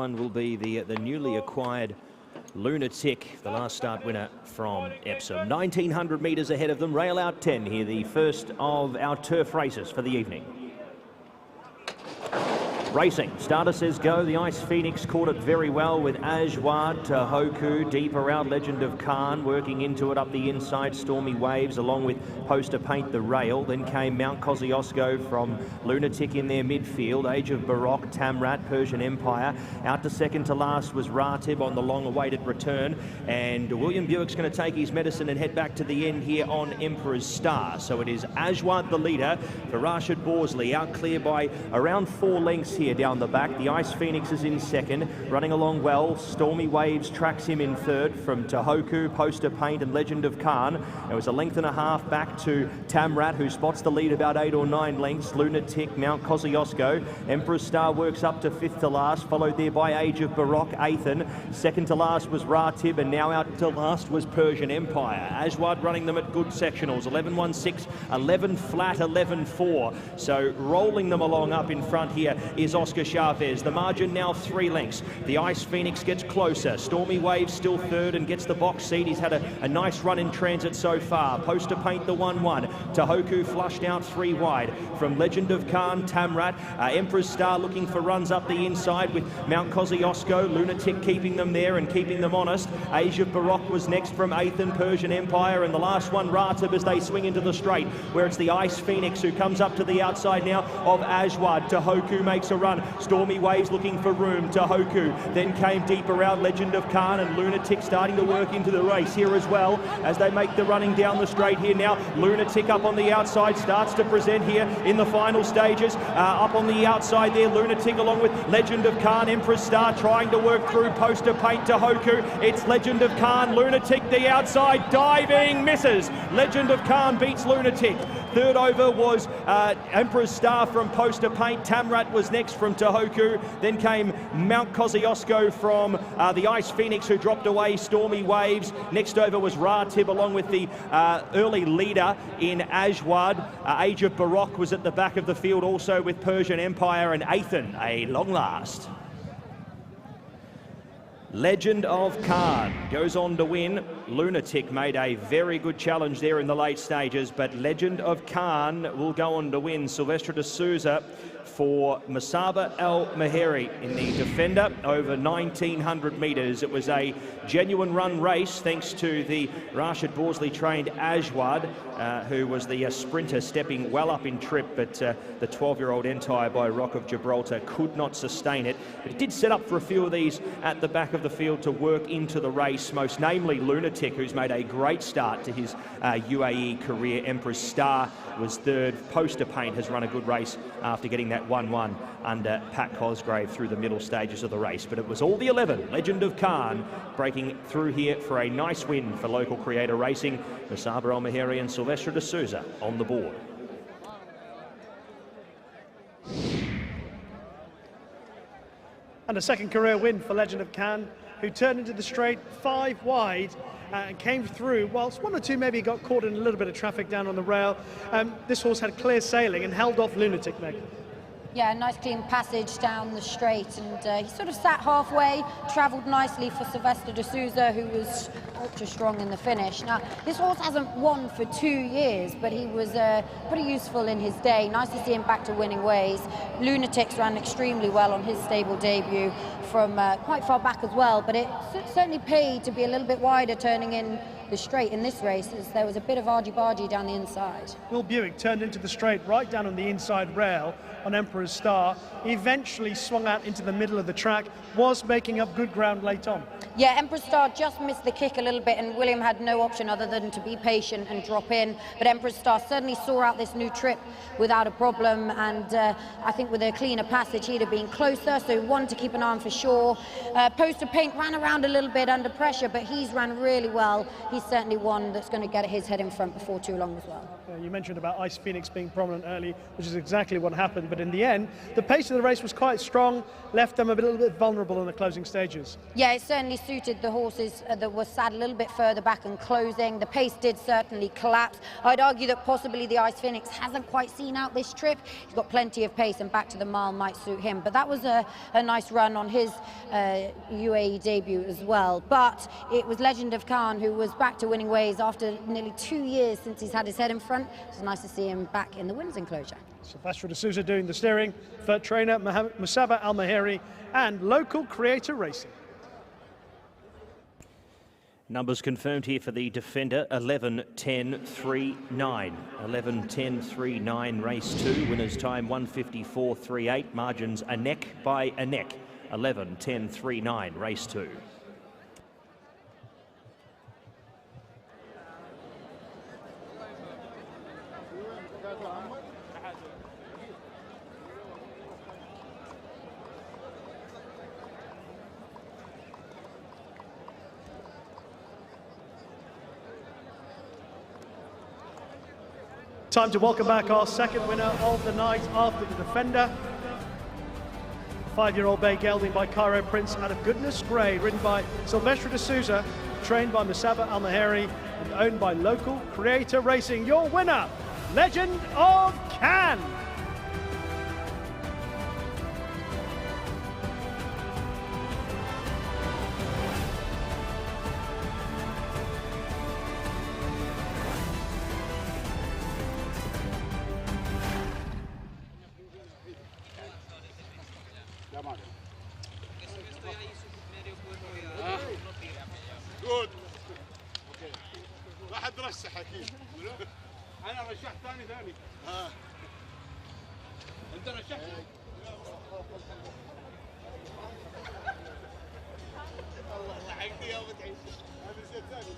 one will be the newly acquired Lunatic, the last start winner from Epsom. 1900 metres ahead of them, rail out 10 here, the first of our turf races for the evening. Racing, starter says go. The Ice Phoenix caught it very well with Age5 to Hoku, deeper out Legend of Khan, working into it up the inside, Stormy Waves, along with Poster Paint the rail. Then came Mount Kosciuszko from Lunatic in their midfield, Age of Baroque, Tamrat, Persian Empire. Out to second to last was Ratib on the long-awaited return, and William Buick's going to take his medicine and head back to the end here on Emperor's Star. So it is Age5 the leader for Rashid Borsley, out clear by around 4 lengths here down the back. The Ice Phoenix is in second, running along well. Stormy Waves tracks him in third from Tohoku, Poster Paint and Legend of Khan. It was a length and a half back to Tamrat, who spots the lead about 8 or 9 lengths. Lunatic, Mount Kosciuszko. Emperor's Star works up to 5th to last, followed there by Age of Baroque, 8th. Second to last was Ratib, and now out to last was Persian Empire. Age5 running them at good sectionals, 11.16, 11 flat, 11.4. So rolling them along up in front here is Oscar Chavez. The margin now 3 lengths. The Ice Phoenix gets closer. Stormy Waves still third and gets the box seat. He's had a nice run in transit so far. Poster Paint the 1-1. Tohoku flushed out 3 wide. From Legend of Khan, Tamrat. Emperor's Star looking for runs up the inside with Mount Kosciuszko. Lunatic keeping them there and keeping them honest. Age of Baroque was next from 8th and Persian Empire, and the last one Ratib as they swing into the straight, where it's the Ice Phoenix who comes up to the outside now of Age5. Tohoku makes a run. Stormy Waves looking for room. Tohoku then came deeper out. Legend of Khan and Lunatic starting to work into the race here as well as they make the running down the straight here now. Lunatic up on the outside starts to present here in the final stages. Up on the outside there, Lunatic along with Legend of Khan. Emperor's Star trying to work through. Poster Paint Tohoku. It's Legend of Khan. Lunatic the outside, diving, misses. Legend of Khan beats Lunatic. Third over was Emperor's Star from Poster Paint. Tamrat was next from Tohoku. Then came Mount Kosciuszko from the Ice Phoenix, who dropped away Stormy Waves. Next over was Ratib along with the early leader in Age5. Age of Baroque was at the back of the field also with Persian Empire, and Athen, a long last. Legend of Khan goes on to win. Lunatic made a very good challenge there in the late stages, but Legend of Khan will go on to win. Silvestre de Sousa for Musaba Al-Meheri in the Defender over 1900 metres. It was a genuine run race thanks to the Rashid Borsley trained Age5, who was the sprinter stepping well up in trip, but the 12-year-old Entire by Rock of Gibraltar could not sustain it. But it did set up for a few of these at the back of the field to work into the race, most namely Lunatic, who's made a great start to his UAE career. Emperor's Star was third. Poster Paint has run a good race after getting that 1-1 under Pat Cosgrave through the middle stages of the race. But it was all the 11. Legend of Khan breaking through here for a nice win for local creator racing. Musaba Al-Meheri and Silvestre de Sousa on the board. And a second career win for Legend of Khan, who turned into the straight 5 wide and came through, whilst 1 or 2 maybe got caught in a little bit of traffic down on the rail. This horse had clear sailing and held off Lunatic, Meg. Yeah, nice clean passage down the straight, and he sort of sat halfway, travelled nicely for Silvestre de Sousa, who was ultra strong in the finish. Now, this horse hasn't won for 2 years, but he was pretty useful in his day. Nice to see him back to winning ways. Lunatics ran extremely well on his stable debut from quite far back as well, but it certainly paid to be a little bit wider turning in the straight in this race, as there was a bit of argy-bargy down the inside. Will Buick turned into the straight right down on the inside rail on Emperor's Star, eventually swung out into the middle of the track, was making up good ground late on. Yeah, Emperor's Star just missed the kick a little bit, and William had no option other than to be patient and drop in. But Emperor's Star certainly saw out this new trip without a problem, and I think with a cleaner passage he'd have been closer, so one to keep an eye on for sure. Poster Paint ran around a little bit under pressure, but he's ran really well. He's certainly one that's going to get his head in front before too long as well. You mentioned about Ice Phoenix being prominent early, which is exactly what happened, but but in the end, the pace of the race was quite strong, left them a little bit vulnerable in the closing stages. Yeah, it certainly suited the horses that were sat a little bit further back and closing. The pace did certainly collapse. I'd argue that possibly the Ice Phoenix hasn't quite seen out this trip. He's got plenty of pace, and back to the mile might suit him. But that was a nice run on his UAE debut as well. But it was Legend of Khan who was back to winning ways after nearly 2 years since he's had his head in front. It was nice to see him back in the winners enclosure. Silvestre de Sousa doing the steering, third trainer Musaba Al-Meheri, and local Creator Racing. Numbers confirmed here for the defender, 11.10.39. 11.10.39, race 2. Winner's time 1:54.38. Margins a neck by a neck. 11.10.39, race 2. Time to welcome back our second winner of the night after the defender. 5-year-old bay gelding by Cairo Prince out of Goodness Grey, ridden by Silvestre de Sousa, trained by Musaba Al-Meheri, and owned by local Creator Racing. Your winner, Legend of Can. جود واحد رشح اكيد انا رشحت ثاني انت رشحت الله حقي يا ابو تعيش هذا الثاني